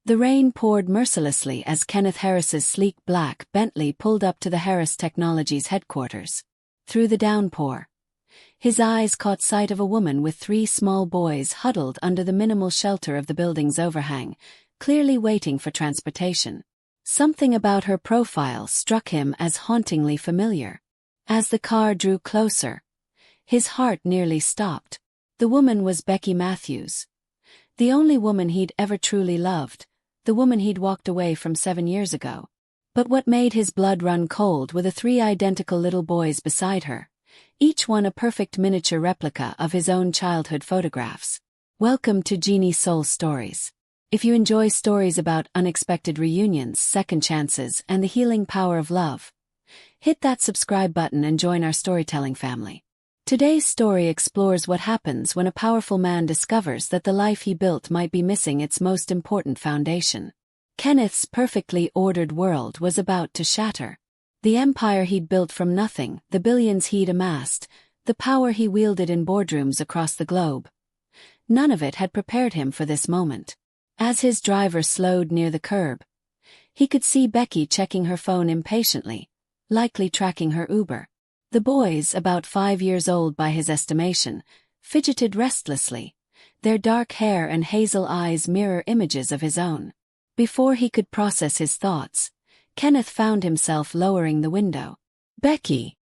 The rain poured mercilessly as Kenneth Harris's sleek black Bentley pulled up to the Harris Technologies headquarters. Through the downpour, his eyes caught sight of a woman with 3 small boys huddled under the minimal shelter of the building's overhang, clearly waiting for transportation. Something about her profile struck him as hauntingly familiar. As the car drew closer, his heart nearly stopped. The woman was Becky Matthews. The only woman he'd ever truly loved, the woman he'd walked away from 7 years ago. But what made his blood run cold were the 3 identical little boys beside her, each one a perfect miniature replica of his own childhood photographs. Welcome to Genie Soul Stories. If you enjoy stories about unexpected reunions, second chances, and the healing power of love, hit that subscribe button and join our storytelling family. Today's story explores what happens when a powerful man discovers that the life he built might be missing its most important foundation. Kenneth's perfectly ordered world was about to shatter. The empire he'd built from nothing, the billions he'd amassed, the power he wielded in boardrooms across the globe. None of it had prepared him for this moment. As his driver slowed near the curb, he could see Becky checking her phone impatiently, likely tracking her Uber. The boys, about 5 years old by his estimation, fidgeted restlessly, their dark hair and hazel eyes mirror images of his own. Before he could process his thoughts, Kenneth found himself lowering the window. "Becky!"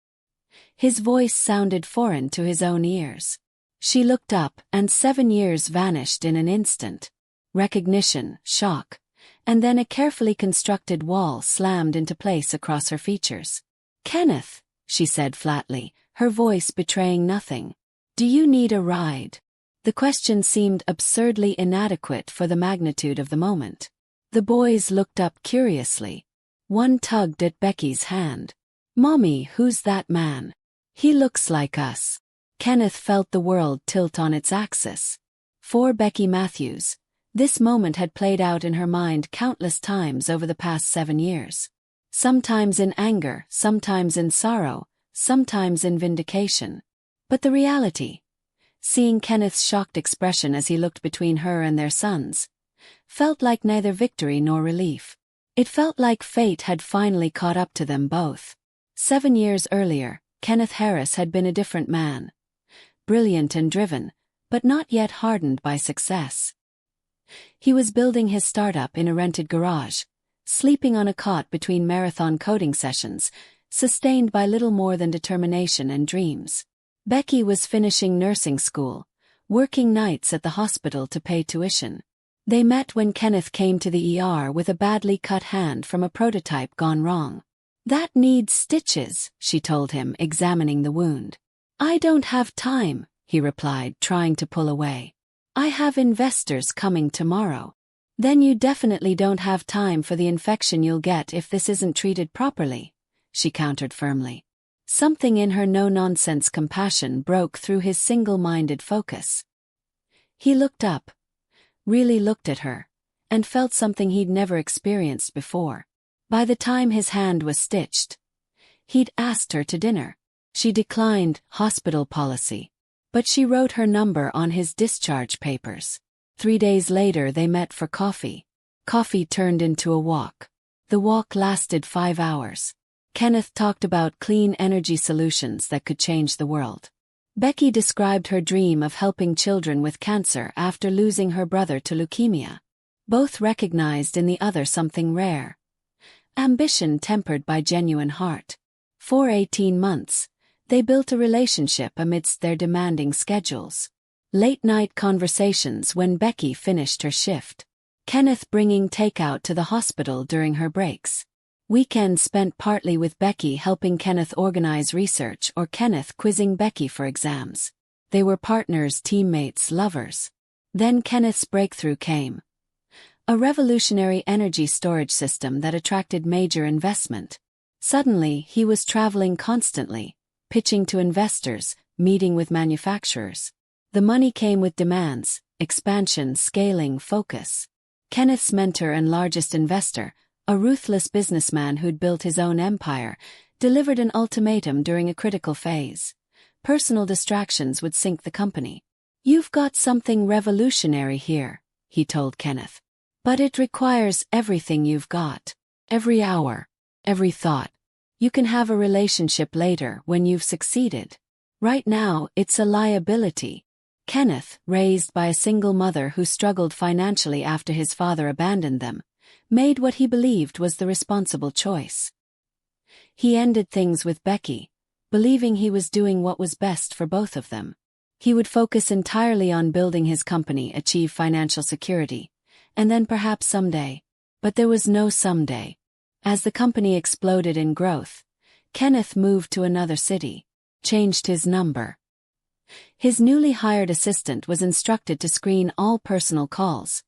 His voice sounded foreign to his own ears. She looked up, and 7 years vanished in an instant. Recognition, shock, and then a carefully constructed wall slammed into place across her features. "Kenneth," she said flatly, her voice betraying nothing. "Do you need a ride?" The question seemed absurdly inadequate for the magnitude of the moment. The boys looked up curiously. One tugged at Becky's hand. "Mommy, who's that man? He looks like us." Kenneth felt the world tilt on its axis. For Becky Matthews, this moment had played out in her mind countless times over the past 7 years. Sometimes in anger, sometimes in sorrow, sometimes in vindication. But the reality, seeing Kenneth's shocked expression as he looked between her and their sons, felt like neither victory nor relief. It felt like fate had finally caught up to them both. 7 years earlier, Kenneth Harris had been a different man. Brilliant and driven, but not yet hardened by success. He was building his startup in a rented garage, sleeping on a cot between marathon coding sessions, sustained by little more than determination and dreams. Becky was finishing nursing school, working nights at the hospital to pay tuition. They met when Kenneth came to the ER with a badly cut hand from a prototype gone wrong. "That needs stitches," she told him, examining the wound. "I don't have time," he replied, trying to pull away. "I have investors coming tomorrow." "Then you definitely don't have time for the infection you'll get if this isn't treated properly," she countered firmly. Something in her no-nonsense compassion broke through his single-minded focus. He looked up, really looked at her, and felt something he'd never experienced before. By the time his hand was stitched, he'd asked her to dinner. She declined, hospital policy, but she wrote her number on his discharge papers. 3 days later they met for coffee. Coffee turned into a walk. The walk lasted 5 hours. Kenneth talked about clean energy solutions that could change the world. Becky described her dream of helping children with cancer after losing her brother to leukemia. Both recognized in the other something rare. Ambition tempered by genuine heart. For 18 months, they built a relationship amidst their demanding schedules. Late-night conversations when Becky finished her shift. Kenneth bringing takeout to the hospital during her breaks. Weekends spent partly with Becky helping Kenneth organize research or Kenneth quizzing Becky for exams. They were partners, teammates, lovers. Then Kenneth's breakthrough came. A revolutionary energy storage system that attracted major investment. Suddenly, he was traveling constantly, pitching to investors, meeting with manufacturers. The money came with demands, expansion, scaling, focus. Kenneth's mentor and largest investor, a ruthless businessman who'd built his own empire, delivered an ultimatum during a critical phase. Personal distractions would sink the company. "You've got something revolutionary here," he told Kenneth. But it requires everything you've got. Every hour. Every thought. You can have a relationship later when you've succeeded. Right now, it's a liability. Kenneth, raised by a single mother who struggled financially after his father abandoned them, made what he believed was the responsible choice. He ended things with Becky, believing he was doing what was best for both of them. He would focus entirely on building his company, achieve financial security, and then perhaps someday. But there was no someday. As the company exploded in growth, Kenneth moved to another city, changed his number. His newly hired assistant was instructed to screen all personal calls,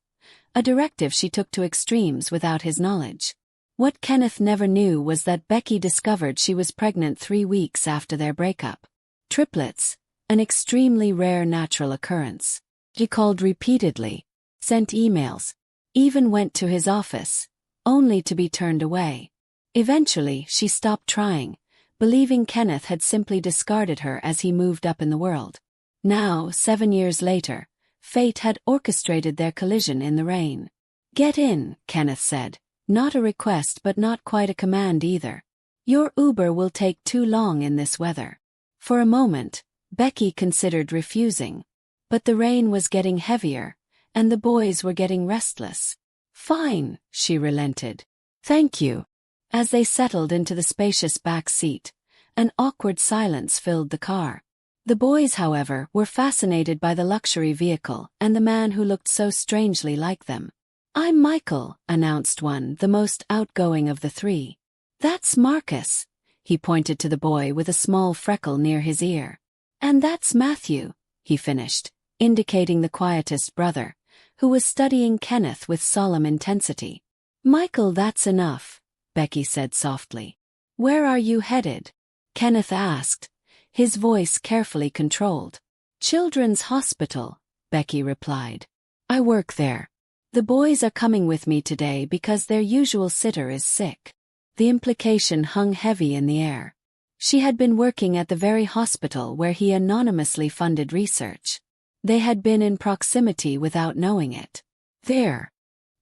a directive she took to extremes without his knowledge. What Kenneth never knew was that Becky discovered she was pregnant 3 weeks after their breakup. Triplets, an extremely rare natural occurrence. She called repeatedly, sent emails, even went to his office, only to be turned away. Eventually, she stopped trying, believing Kenneth had simply discarded her as he moved up in the world. Now, 7 years later, fate had orchestrated their collision in the rain. "Get in," Kenneth said, not a request but not quite a command either. "Your Uber will take too long in this weather." For a moment, Becky considered refusing. But the rain was getting heavier, and the boys were getting restless. "Fine," she relented. "Thank you." As they settled into the spacious back seat, an awkward silence filled the car. The boys, however, were fascinated by the luxury vehicle and the man who looked so strangely like them. "I'm Michael," announced one, the most outgoing of the three. "That's Marcus." He pointed to the boy with a small freckle near his ear. "And that's Matthew," he finished, indicating the quietest brother, who was studying Kenneth with solemn intensity. "Michael, that's enough," Becky said softly. "Where are you headed?" Kenneth asked, his voice carefully controlled. "Children's Hospital," Becky replied. "I work there. The boys are coming with me today because their usual sitter is sick." The implication hung heavy in the air. She had been working at the very hospital where he anonymously funded research. They had been in proximity without knowing it. There.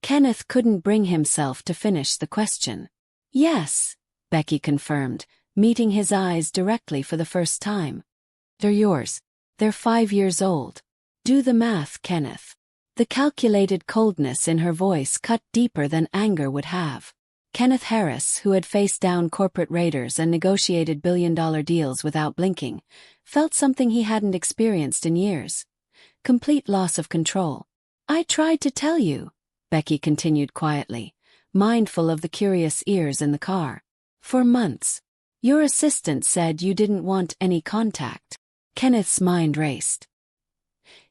Kenneth couldn't bring himself to finish the question. "Yes," Becky confirmed, meeting his eyes directly for the first time. "They're yours. They're 5 years old. Do the math, Kenneth." The calculated coldness in her voice cut deeper than anger would have. Kenneth Harris, who had faced down corporate raiders and negotiated billion-dollar deals without blinking, felt something he hadn't experienced in years. Complete loss of control. "I tried to tell you," Becky continued quietly, mindful of the curious ears in the car. "For months. Your assistant said you didn't want any contact." Kenneth's mind raced.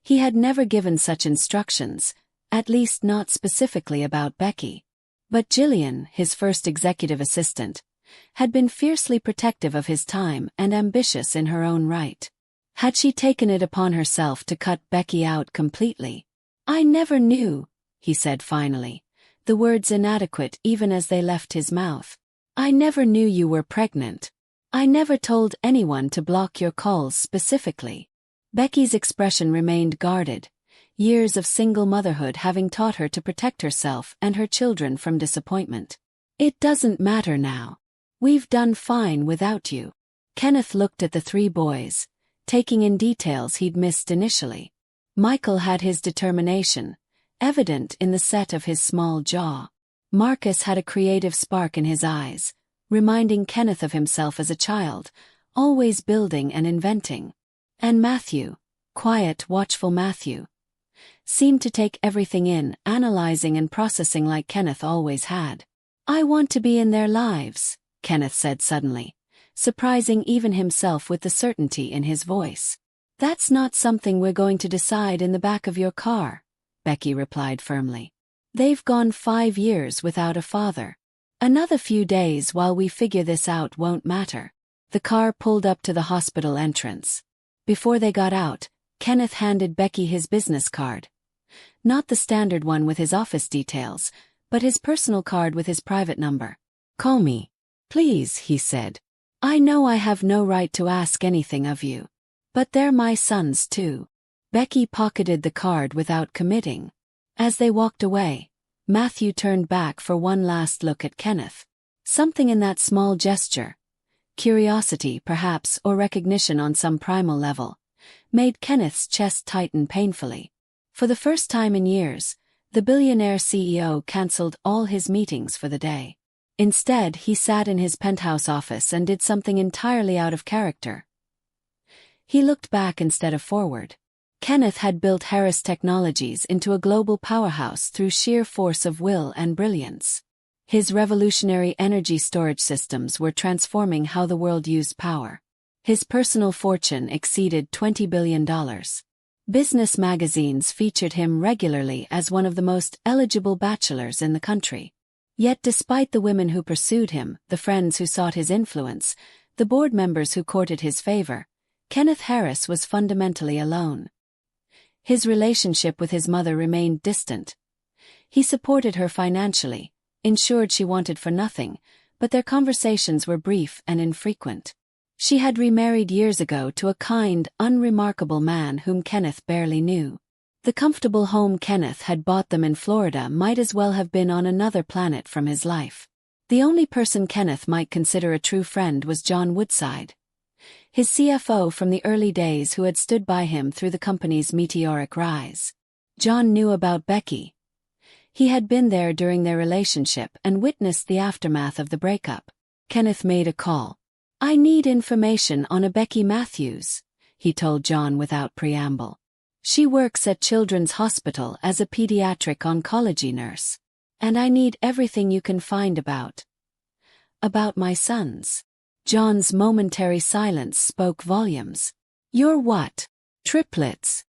He had never given such instructions, at least not specifically about Becky. But Jillian, his first executive assistant, had been fiercely protective of his time and ambitious in her own right. Had she taken it upon herself to cut Becky out completely? "I never knew," he said finally, the words inadequate even as they left his mouth. "I never knew you were pregnant. I never told anyone to block your calls specifically." Becky's expression remained guarded, years of single motherhood having taught her to protect herself and her children from disappointment. "It doesn't matter now. We've done fine without you." Kenneth looked at the three boys, taking in details he'd missed initially. Michael had his determination, evident in the set of his small jaw. Marcus had a creative spark in his eyes, reminding Kenneth of himself as a child, always building and inventing. And Matthew, quiet, watchful Matthew, seemed to take everything in, analyzing and processing like Kenneth always had. "I want to be in their lives," Kenneth said suddenly, surprising even himself with the certainty in his voice. "That's not something we're going to decide in the back of your car," Becky replied firmly. "They've gone 5 years without a father. Another few days while we figure this out won't matter." The car pulled up to the hospital entrance. Before they got out, Kenneth handed Becky his business card. Not the standard one with his office details, but his personal card with his private number. "Call me, please," he said. "I know I have no right to ask anything of you. But they're my sons too." Becky pocketed the card without committing. As they walked away, Matthew turned back for one last look at Kenneth. Something in that small gesture, curiosity perhaps or recognition on some primal level, made Kenneth's chest tighten painfully. For the first time in years, the billionaire CEO cancelled all his meetings for the day. Instead, he sat in his penthouse office and did something entirely out of character. He looked back instead of forward. Kenneth had built Harris Technologies into a global powerhouse through sheer force of will and brilliance. His revolutionary energy storage systems were transforming how the world used power. His personal fortune exceeded $20 billion. Business magazines featured him regularly as one of the most eligible bachelors in the country. Yet despite the women who pursued him, the friends who sought his influence, the board members who courted his favor, Kenneth Harris was fundamentally alone. His relationship with his mother remained distant. He supported her financially, ensured she wanted for nothing, but their conversations were brief and infrequent. She had remarried years ago to a kind, unremarkable man whom Kenneth barely knew. The comfortable home Kenneth had bought them in Florida might as well have been on another planet from his life. The only person Kenneth might consider a true friend was John Woodside, his CFO from the early days who had stood by him through the company's meteoric rise. John knew about Becky. He had been there during their relationship and witnessed the aftermath of the breakup. Kenneth made a call. "I need information on a Becky Matthews," he told John without preamble. "She works at Children's Hospital as a pediatric oncology nurse. And I need everything you can find about my sons." John's momentary silence spoke volumes. "You're what? Triplets?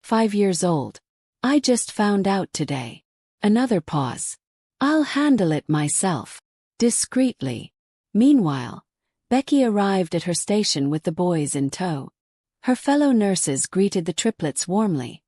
5 years old. I just found out today." Another pause. "I'll handle it myself." Discreetly. Meanwhile, Becky arrived at her station with the boys in tow. Her fellow nurses greeted the triplets warmly.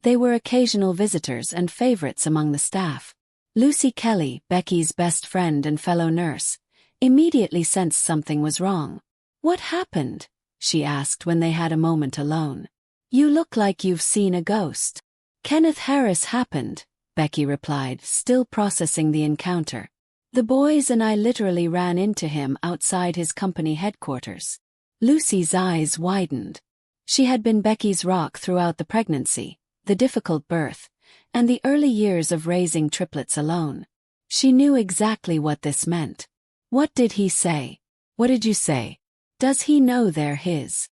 They were occasional visitors and favorites among the staff. Lucy Kelly, Becky's best friend and fellow nurse, immediately sensed something was wrong. "What happened?" she asked when they had a moment alone. "You look like you've seen a ghost." "Kenneth Harris happened," Becky replied, still processing the encounter. "The boys and I literally ran into him outside his company headquarters." Lucy's eyes widened. She had been Becky's rock throughout the pregnancy, the difficult birth, and the early years of raising triplets alone. She knew exactly what this meant. "What did he say?" "What did you say?" "Does he know they're his?"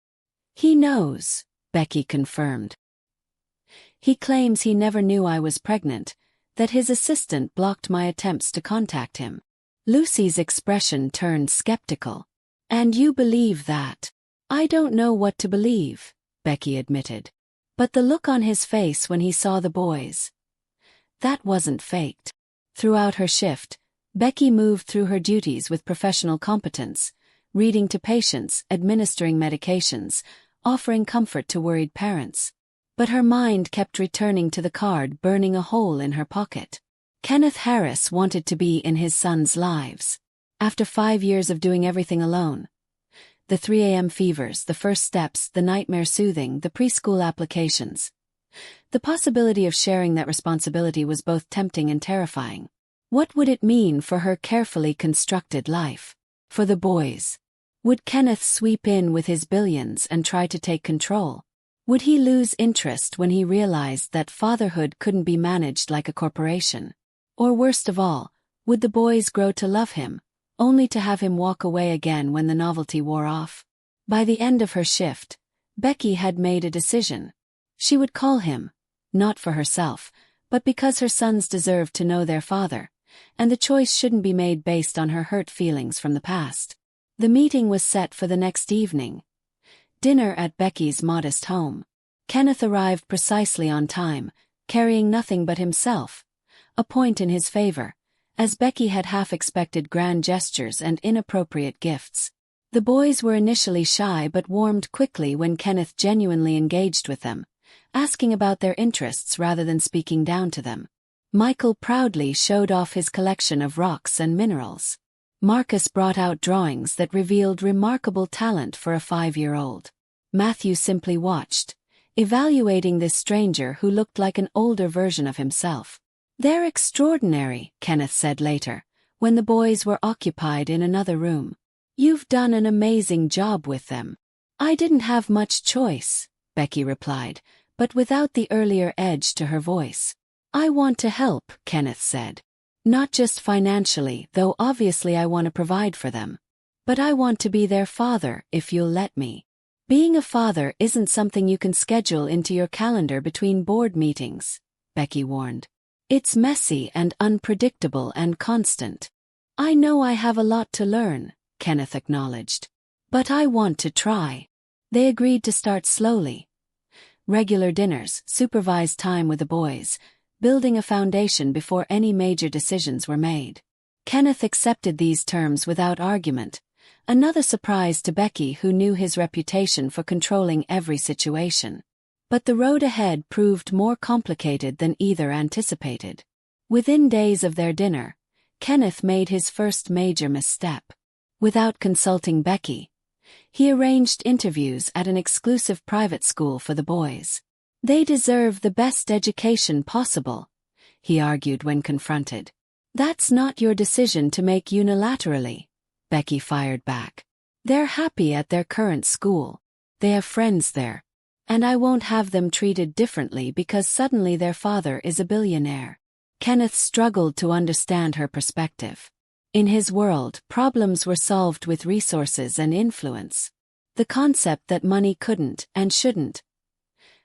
"He knows," Becky confirmed. "He claims he never knew I was pregnant, that his assistant blocked my attempts to contact him." Lucy's expression turned skeptical. "And you believe that?" "I don't know what to believe," Becky admitted. But the look on his face when he saw the boys, that wasn't faked. Throughout her shift, Becky moved through her duties with professional competence, reading to patients, administering medications, offering comfort to worried parents. But her mind kept returning to the card burning a hole in her pocket. Kenneth Harris wanted to be in his sons' lives. After 5 years of doing everything alone, the 3 a.m. fevers, the first steps, the nightmare soothing, the preschool applications, the possibility of sharing that responsibility was both tempting and terrifying. What would it mean for her carefully constructed life? For the boys? Would Kenneth sweep in with his billions and try to take control? Would he lose interest when he realized that fatherhood couldn't be managed like a corporation? Or worst of all, would the boys grow to love him, only to have him walk away again when the novelty wore off? By the end of her shift, Becky had made a decision. She would call him, not for herself, but because her sons deserved to know their father, and the choice shouldn't be made based on her hurt feelings from the past. The meeting was set for the next evening. Dinner at Becky's modest home. Kenneth arrived precisely on time, carrying nothing but himself, a point in his favor, as Becky had half expected grand gestures and inappropriate gifts. The boys were initially shy but warmed quickly when Kenneth genuinely engaged with them, asking about their interests rather than speaking down to them. Michael proudly showed off his collection of rocks and minerals. Marcus brought out drawings that revealed remarkable talent for a 5-year-old. Matthew simply watched, evaluating this stranger who looked like an older version of himself. "They're extraordinary," Kenneth said later, when the boys were occupied in another room. "You've done an amazing job with them." "I didn't have much choice," Becky replied, but without the earlier edge to her voice. "I want to help," Kenneth said. "Not just financially, though obviously I want to provide for them. But I want to be their father, if you'll let me." "Being a father isn't something you can schedule into your calendar between board meetings," Becky warned. "It's messy and unpredictable and constant." "I know I have a lot to learn," Kenneth acknowledged. "But I want to try." They agreed to start slowly. Regular dinners, supervised time with the boys, building a foundation before any major decisions were made. Kenneth accepted these terms without argument, another surprise to Becky, who knew his reputation for controlling every situation. But the road ahead proved more complicated than either anticipated. Within days of their dinner, Kenneth made his first major misstep. Without consulting Becky, he arranged interviews at an exclusive private school for the boys. "They deserve the best education possible," he argued when confronted. "That's not your decision to make unilaterally," Becky fired back. "They're happy at their current school. They have friends there. And I won't have them treated differently because suddenly their father is a billionaire." Kenneth struggled to understand her perspective. In his world, problems were solved with resources and influence. The concept that money couldn't, and shouldn't,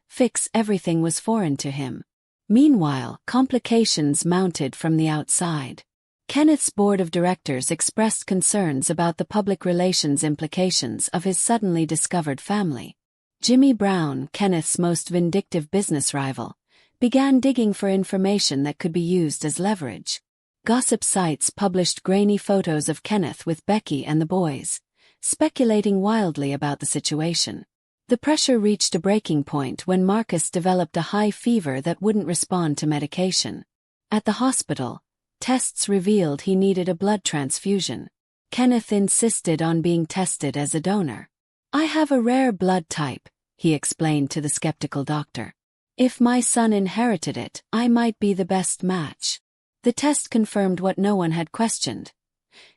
fix everything was foreign to him. Meanwhile, complications mounted from the outside. Kenneth's board of directors expressed concerns about the public relations implications of his suddenly discovered family. Jimmy Brown, Kenneth's most vindictive business rival, began digging for information that could be used as leverage. Gossip sites published grainy photos of Kenneth with Becky and the boys, speculating wildly about the situation. The pressure reached a breaking point when Marcus developed a high fever that wouldn't respond to medication. At the hospital, tests revealed he needed a blood transfusion. Kenneth insisted on being tested as a donor. "I have a rare blood type," he explained to the skeptical doctor. "If my son inherited it, I might be the best match." The test confirmed what no one had questioned.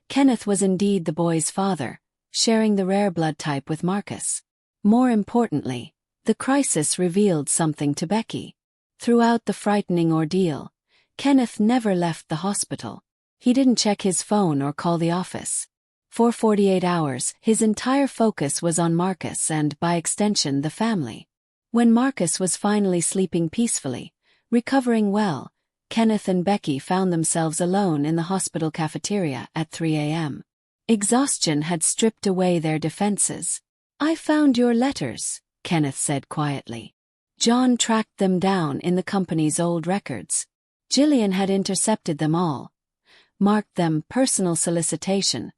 Kenneth was indeed the boy's father, sharing the rare blood type with Marcus. More importantly, the crisis revealed something to Becky. Throughout the frightening ordeal, Kenneth never left the hospital. He didn't check his phone or call the office. For 48 hours, his entire focus was on Marcus and, by extension, the family. When Marcus was finally sleeping peacefully, recovering well, Kenneth and Becky found themselves alone in the hospital cafeteria at 3 a.m. Exhaustion had stripped away their defenses. "I found your letters," Kenneth said quietly. John tracked them down in the company's old records. Jillian had intercepted them all, marked them personal solicitation,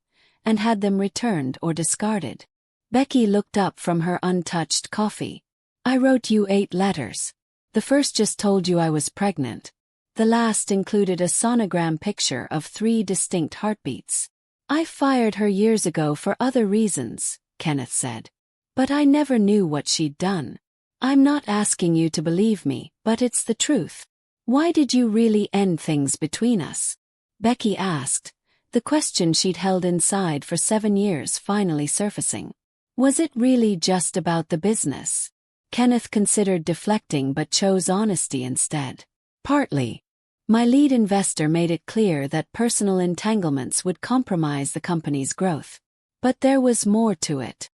and had them returned or discarded. Becky looked up from her untouched coffee. "I wrote you 8 letters. The first just told you I was pregnant. The last included a sonogram picture of 3 distinct heartbeats. I fired her years ago for other reasons," Kenneth said. "But I never knew what she'd done. I'm not asking you to believe me, but it's the truth. Why did you really end things between us?" Becky asked, the question she'd held inside for 7 years finally surfacing. Was it really just about the business? Kenneth considered deflecting but chose honesty instead. "Partly. My lead investor made it clear that personal entanglements would compromise the company's growth. But there was more to it."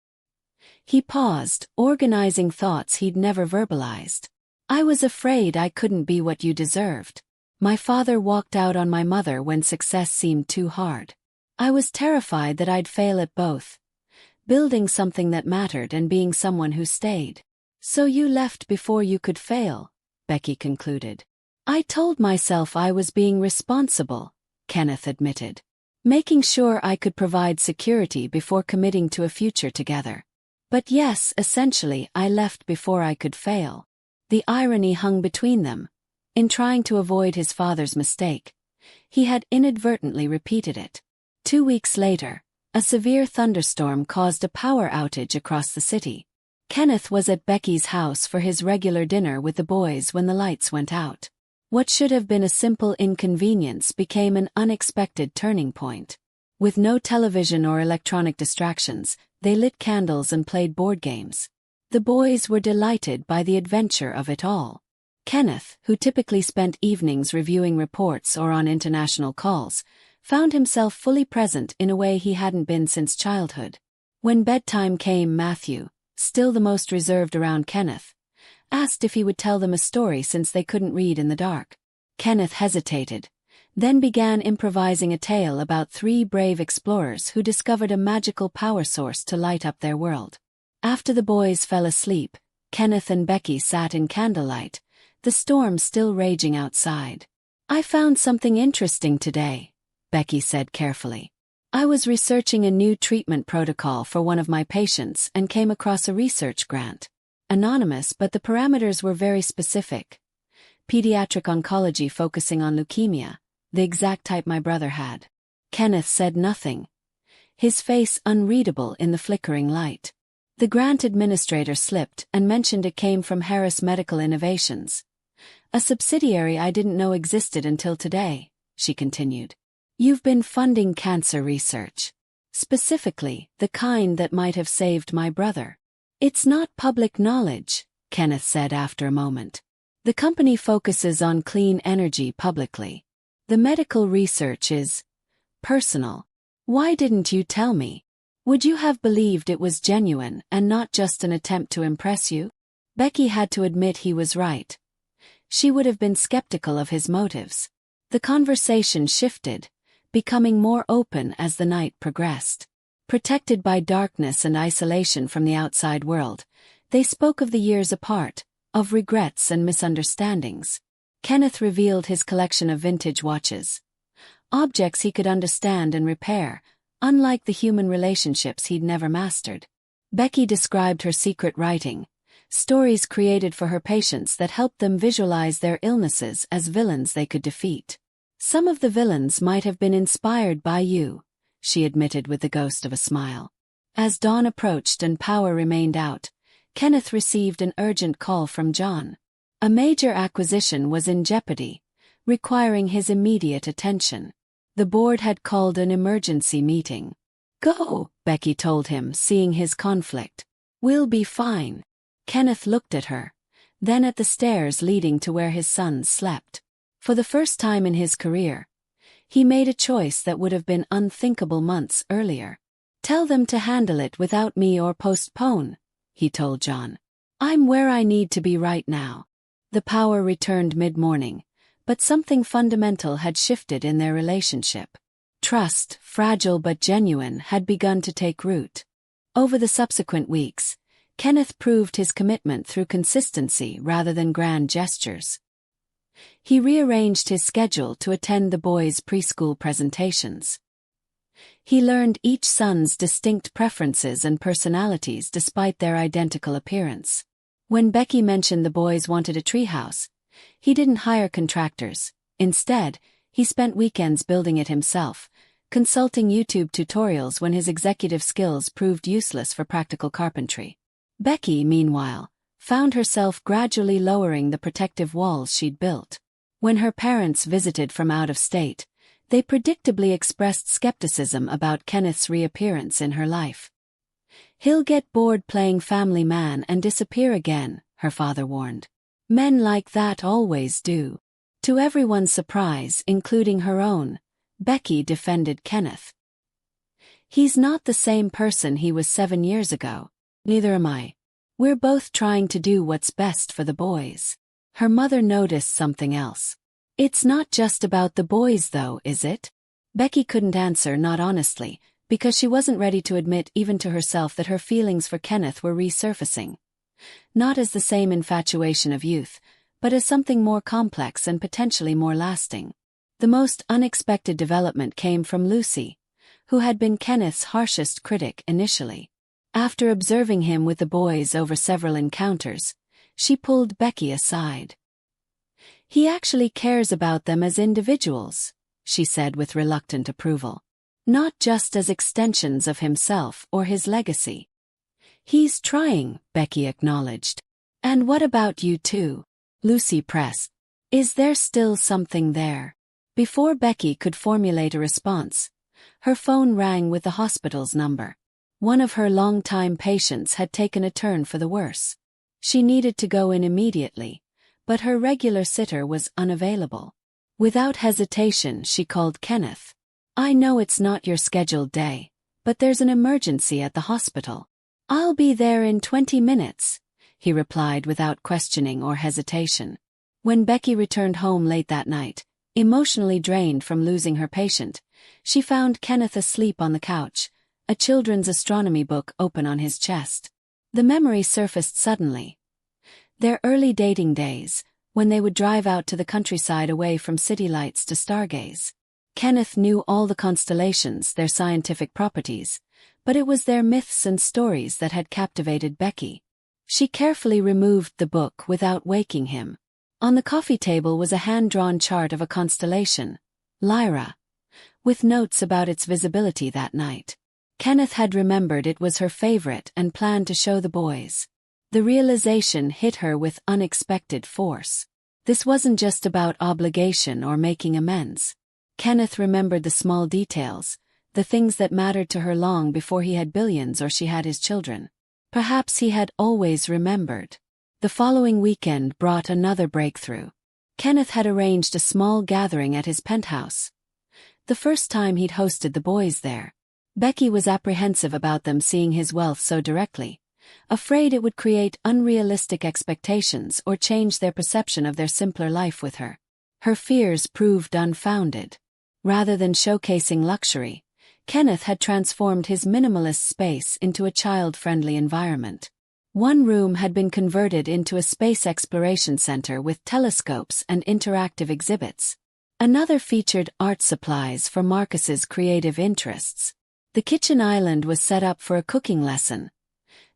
He paused, organizing thoughts he'd never verbalized. "I was afraid I couldn't be what you deserved. My father walked out on my mother when success seemed too hard. I was terrified that I'd fail at both, building something that mattered and being someone who stayed." "So you left before you could fail," Becky concluded. "I told myself I was being responsible," Kenneth admitted, "making sure I could provide security before committing to a future together. But yes, essentially, I left before I could fail." The irony hung between them. In trying to avoid his father's mistake, he had inadvertently repeated it. 2 weeks later, a severe thunderstorm caused a power outage across the city. Kenneth was at Becky's house for his regular dinner with the boys when the lights went out. What should have been a simple inconvenience became an unexpected turning point. With no television or electronic distractions, they lit candles and played board games. The boys were delighted by the adventure of it all. Kenneth, who typically spent evenings reviewing reports or on international calls, found himself fully present in a way he hadn't been since childhood. When bedtime came, Matthew, still the most reserved around Kenneth, asked if he would tell them a story since they couldn't read in the dark. Kenneth hesitated, then began improvising a tale about 3 brave explorers who discovered a magical power source to light up their world. After the boys fell asleep, Kenneth and Becky sat in candlelight, the storm still raging outside. "I found something interesting today," Becky said carefully. "I was researching a new treatment protocol for one of my patients and came across a research grant. Anonymous, but the parameters were very specific. Pediatric oncology focusing on leukemia, the exact type my brother had." Kenneth said nothing, his face unreadable in the flickering light. The grant administrator slipped and mentioned it came from Harris Medical Innovations, a subsidiary I didn't know existed until today, she continued. "You've been funding cancer research. Specifically, the kind that might have saved my brother." "It's not public knowledge," Kenneth said after a moment. "The company focuses on clean energy publicly. The medical research is personal. Why didn't you tell me? Would you have believed it was genuine and not just an attempt to impress you?" Becky had to admit he was right. She would have been skeptical of his motives. The conversation shifted, becoming more open as the night progressed. Protected by darkness and isolation from the outside world, they spoke of the years apart, of regrets and misunderstandings. Kenneth revealed his collection of vintage watches. Objects he could understand and repair, unlike the human relationships he'd never mastered. Becky described her secret writing, stories created for her patients that helped them visualize their illnesses as villains they could defeat. "Some of the villains might have been inspired by you," she admitted with the ghost of a smile. As dawn approached and power remained out, Kenneth received an urgent call from John. A major acquisition was in jeopardy, requiring his immediate attention. The board had called an emergency meeting. "Go," Becky told him, seeing his conflict. "We'll be fine." Kenneth looked at her, then at the stairs leading to where his sons slept. For the first time in his career, he made a choice that would have been unthinkable months earlier. "Tell them to handle it without me or postpone," he told John. "I'm where I need to be right now." The power returned mid-morning, but something fundamental had shifted in their relationship. Trust, fragile but genuine, had begun to take root. Over the subsequent weeks, Kenneth proved his commitment through consistency rather than grand gestures. He rearranged his schedule to attend the boys' preschool presentations. He learned each son's distinct preferences and personalities despite their identical appearance. When Becky mentioned the boys wanted a treehouse, he didn't hire contractors. Instead, he spent weekends building it himself, consulting YouTube tutorials when his executive skills proved useless for practical carpentry. Becky, meanwhile, found herself gradually lowering the protective walls she'd built. When her parents visited from out of state, they predictably expressed skepticism about Kenneth's reappearance in her life. "He'll get bored playing family man and disappear again," her father warned. "Men like that always do." To everyone's surprise, including her own, Becky defended Kenneth. "He's not the same person he was 7 years ago. Neither am I. We're both trying to do what's best for the boys." Her mother noticed something else. "It's not just about the boys though, is it?" Becky couldn't answer, not honestly, because she wasn't ready to admit even to herself that her feelings for Kenneth were resurfacing. Not as the same infatuation of youth, but as something more complex and potentially more lasting. The most unexpected development came from Lucy, who had been Kenneth's harshest critic initially. After observing him with the boys over several encounters, she pulled Becky aside. "He actually cares about them as individuals," she said with reluctant approval. "Not just as extensions of himself or his legacy." "He's trying," Becky acknowledged. "And what about you two?" Lucy pressed. Is there still something there? Before Becky could formulate a response, her phone rang with the hospital's number. One of her longtime patients had taken a turn for the worse. She needed to go in immediately, but her regular sitter was unavailable. Without hesitation, she called Kenneth. I know it's not your scheduled day, but there's an emergency at the hospital. I'll be there in 20 minutes, he replied without questioning or hesitation. When Becky returned home late that night, emotionally drained from losing her patient, she found Kenneth asleep on the couch, a children's astronomy book open on his chest. The memory surfaced suddenly. Their early dating days, when they would drive out to the countryside away from city lights to stargaze. Kenneth knew all the constellations, their scientific properties, but it was their myths and stories that had captivated Becky. She carefully removed the book without waking him. On the coffee table was a hand-drawn chart of a constellation, Lyra, with notes about its visibility that night. Kenneth had remembered it was her favorite and planned to show the boys. The realization hit her with unexpected force. This wasn't just about obligation or making amends. Kenneth remembered the small details, the things that mattered to her long before he had billions or she had his children. Perhaps he had always remembered. The following weekend brought another breakthrough. Kenneth had arranged a small gathering at his penthouse. The first time he'd hosted the boys there. Becky was apprehensive about them seeing his wealth so directly, afraid it would create unrealistic expectations or change their perception of their simpler life with her. Her fears proved unfounded. Rather than showcasing luxury, Kenneth had transformed his minimalist space into a child-friendly environment. One room had been converted into a space exploration center with telescopes and interactive exhibits. Another featured art supplies for Marcus's creative interests. The kitchen island was set up for a cooking lesson,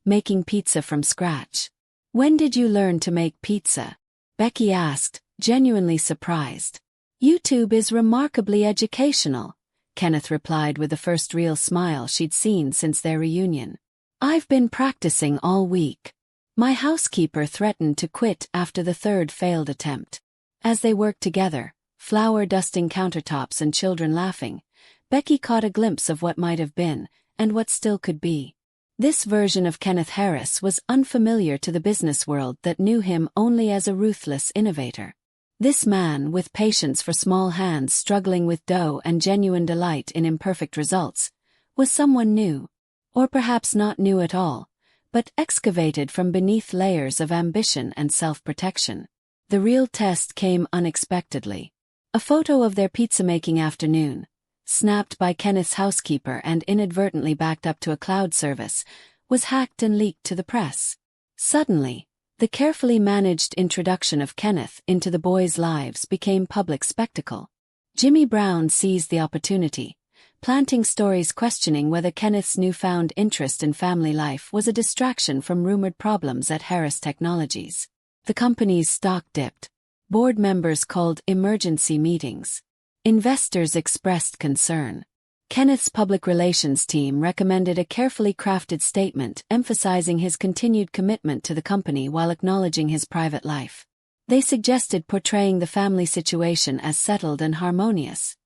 making pizza from scratch. When did you learn to make pizza? Becky asked, genuinely surprised. YouTube is remarkably educational, Kenneth replied with the first real smile she'd seen since their reunion. I've been practicing all week. My housekeeper threatened to quit after the third failed attempt. As they worked together, flour dusting countertops and children laughing, Becky caught a glimpse of what might have been, and what still could be. This version of Kenneth Harris was unfamiliar to the business world that knew him only as a ruthless innovator. This man, with patience for small hands struggling with dough and genuine delight in imperfect results, was someone new. Or perhaps not new at all, but excavated from beneath layers of ambition and self-protection. The real test came unexpectedly. A photo of their pizza-making afternoon, snapped by Kenneth's housekeeper and inadvertently backed up to a cloud service, was hacked and leaked to the press. Suddenly, the carefully managed introduction of Kenneth into the boys' lives became public spectacle. Jimmy Brown seized the opportunity, planting stories questioning whether Kenneth's newfound interest in family life was a distraction from rumored problems at Harris Technologies. The company's stock dipped. Board members called emergency meetings. Investors expressed concern. Kenneth's public relations team recommended a carefully crafted statement emphasizing his continued commitment to the company while acknowledging his private life. They suggested portraying the family situation as settled and harmonious,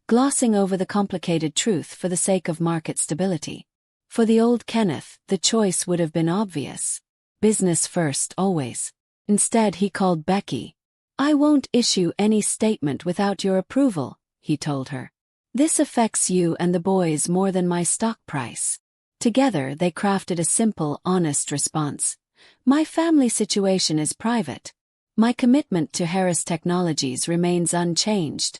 glossing over the complicated truth for the sake of market stability. For the old Kenneth, the choice would have been obvious. Business first, always. Instead, he called Becky. I won't issue any statement without your approval, he told her. This affects you and the boys more than my stock price. Together, they crafted a simple, honest response. My family situation is private. My commitment to Harris Technologies remains unchanged,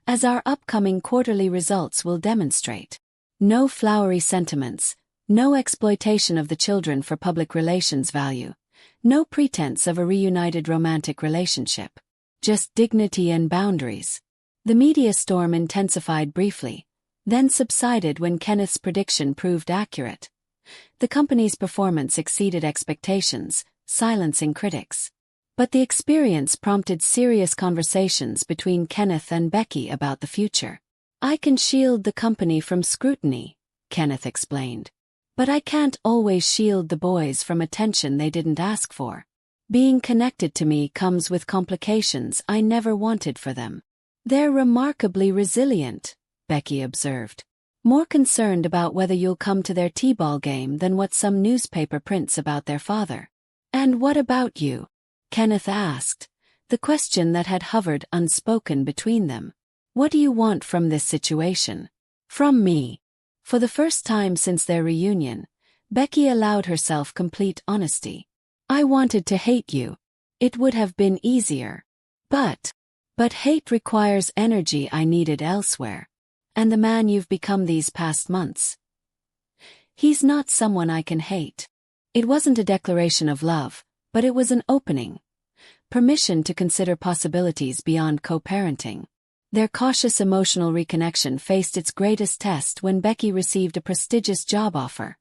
as our upcoming quarterly results will demonstrate. No flowery sentiments, no exploitation of the children for public relations value, no pretense of a reunited romantic relationship. Just dignity and boundaries. The media storm intensified briefly, then subsided when Kenneth's prediction proved accurate. The company's performance exceeded expectations, silencing critics. But the experience prompted serious conversations between Kenneth and Becky about the future. I can shield the company from scrutiny, Kenneth explained. But I can't always shield the boys from attention they didn't ask for. Being connected to me comes with complications I never wanted for them. They're remarkably resilient, Becky observed. More concerned about whether you'll come to their t-ball game than what some newspaper prints about their father. And what about you? Kenneth asked, the question that had hovered unspoken between them. What do you want from this situation? From me. For the first time since their reunion, Becky allowed herself complete honesty. I wanted to hate you. It would have been easier. But hate requires energy I needed elsewhere. And the man you've become these past months. He's not someone I can hate. It wasn't a declaration of love, but it was an opening. Permission to consider possibilities beyond co-parenting. Their cautious emotional reconnection faced its greatest test when Becky received a prestigious job offer.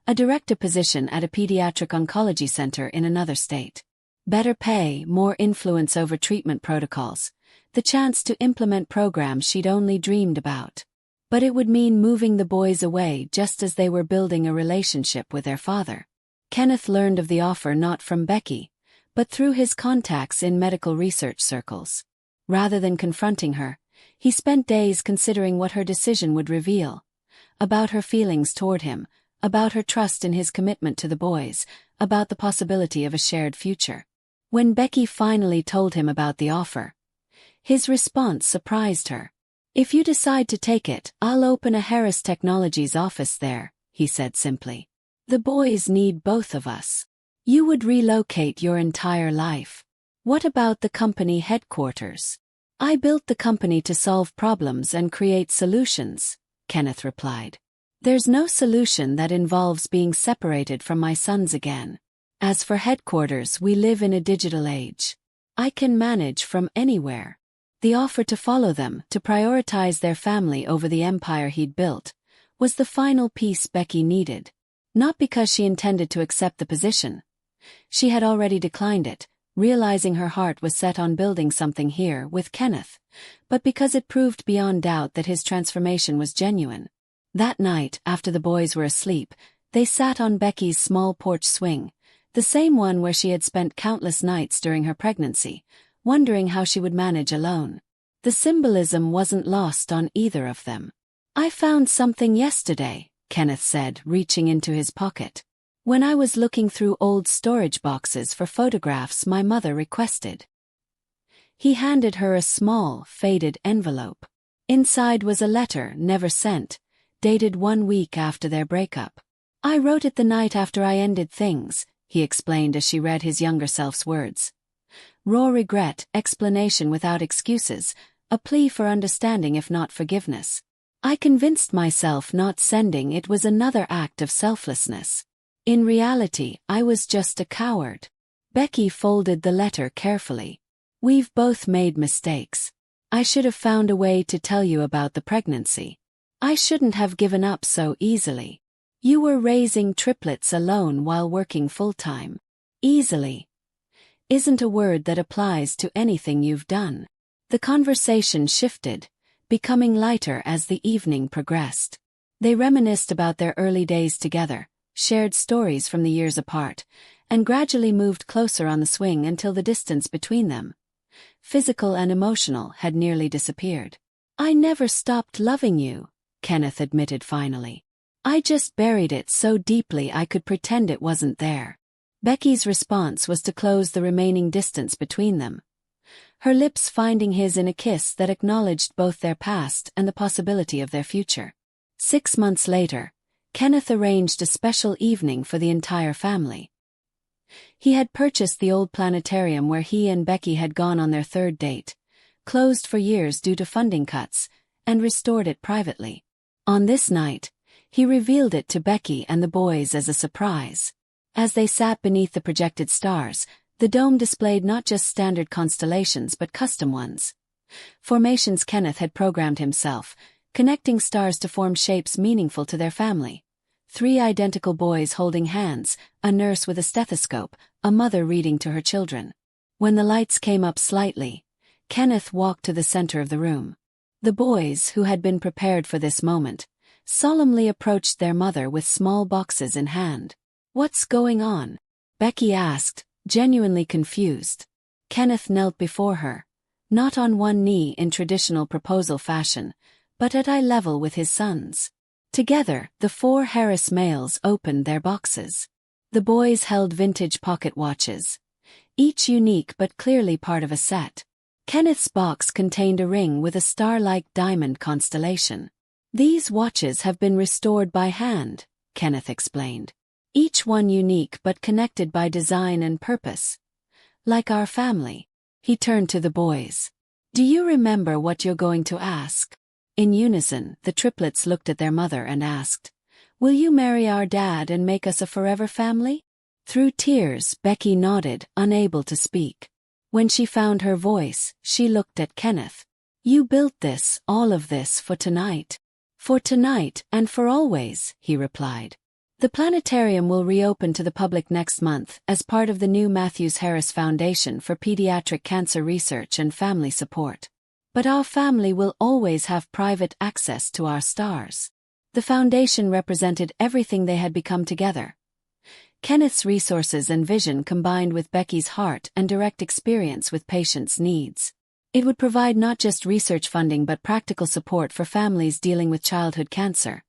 A director position at a pediatric oncology center in another state. Better pay, more influence over treatment protocols. The chance to implement programs she'd only dreamed about. But it would mean moving the boys away just as they were building a relationship with their father. Kenneth learned of the offer not from Becky, but through his contacts in medical research circles. Rather than confronting her, he spent days considering what her decision would reveal. About her feelings toward him, about her trust in his commitment to the boys, about the possibility of a shared future. When Becky finally told him about the offer, his response surprised her. If you decide to take it, I'll open a Harris Technologies office there, he said simply. The boys need both of us. You would relocate your entire life. What about the company headquarters? I built the company to solve problems and create solutions, Kenneth replied. There's no solution that involves being separated from my sons again. As for headquarters, we live in a digital age. I can manage from anywhere. The offer to follow them, to prioritize their family over the empire he'd built, was the final piece Becky needed. Not because she intended to accept the position. She had already declined it, realizing her heart was set on building something here with Kenneth, but because it proved beyond doubt that his transformation was genuine. That night, after the boys were asleep, they sat on Becky's small porch swing, the same one where she had spent countless nights during her pregnancy, wondering how she would manage alone. The symbolism wasn't lost on either of them. I found something yesterday, Kenneth said, reaching into his pocket. When I was looking through old storage boxes for photographs my mother requested. He handed her a small, faded envelope. Inside was a letter never sent, dated 1 week after their breakup. I wrote it the night after I ended things, he explained as she read his younger self's words. Raw regret, explanation without excuses, a plea for understanding if not forgiveness. I convinced myself not sending it was another act of selflessness. In reality, I was just a coward. Becky folded the letter carefully. We've both made mistakes. I should have found a way to tell you about the pregnancy. I shouldn't have given up so easily. You were raising triplets alone while working full-time. Easily isn't a word that applies to anything you've done. The conversation shifted, becoming lighter as the evening progressed. They reminisced about their early days together, shared stories from the years apart, and gradually moved closer on the swing until the distance between them, physical and emotional, had nearly disappeared. I never stopped loving you, Kenneth admitted finally. I just buried it so deeply I could pretend it wasn't there. Becky's response was to close the remaining distance between them, her lips finding his in a kiss that acknowledged both their past and the possibility of their future. 6 months later, Kenneth arranged a special evening for the entire family. He had purchased the old planetarium where he and Becky had gone on their third date, closed for years due to funding cuts, and restored it privately. On this night, he revealed it to Becky and the boys as a surprise. As they sat beneath the projected stars, the dome displayed not just standard constellations but custom ones. Formations Kenneth had programmed himself, connecting stars to form shapes meaningful to their family. 3 identical boys holding hands, a nurse with a stethoscope, a mother reading to her children. When the lights came up slightly, Kenneth walked to the center of the room. The boys, who had been prepared for this moment, solemnly approached their mother with small boxes in hand. What's going on? Becky asked, genuinely confused. Kenneth knelt before her, not on one knee in traditional proposal fashion, but at eye level with his sons. Together, the 4 Harris males opened their boxes. The boys held vintage pocket watches, each unique but clearly part of a set. Kenneth's box contained a ring with a star-like diamond constellation. "These watches have been restored by hand," Kenneth explained. "Each one unique but connected by design and purpose. Like our family." He turned to the boys. "Do you remember what you're going to ask?" In unison, the triplets looked at their mother and asked, "Will you marry our dad and make us a forever family?" Through tears, Becky nodded, unable to speak. When she found her voice, she looked at Kenneth. "You built this, all of this, for tonight." "For tonight, and for always," he replied. The planetarium will reopen to the public next month as part of the new Matthews Harris Foundation for Pediatric Cancer Research and Family Support. But our family will always have private access to our stars. The foundation represented everything they had become together. Kenneth's resources and vision combined with Becky's heart and direct experience with patients' needs. It would provide not just research funding but practical support for families dealing with childhood cancer.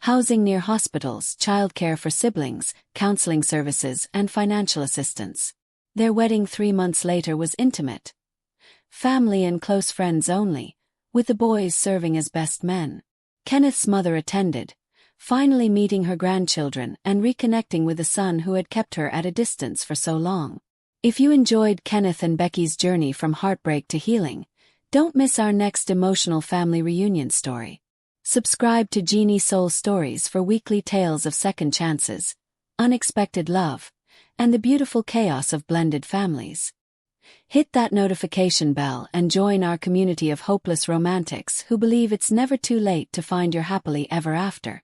Housing near hospitals, childcare for siblings, counseling services, and financial assistance. Their wedding 3 months later was intimate. Family and close friends only, with the boys serving as best men. Kenneth's mother attended, finally meeting her grandchildren and reconnecting with the son who had kept her at a distance for so long. If you enjoyed Kenneth and Becky's journey from heartbreak to healing, don't miss our next emotional family reunion story. Subscribe to Genie Soul Stories for weekly tales of second chances, unexpected love, and the beautiful chaos of blended families. Hit that notification bell and join our community of hopeless romantics who believe it's never too late to find your happily ever after.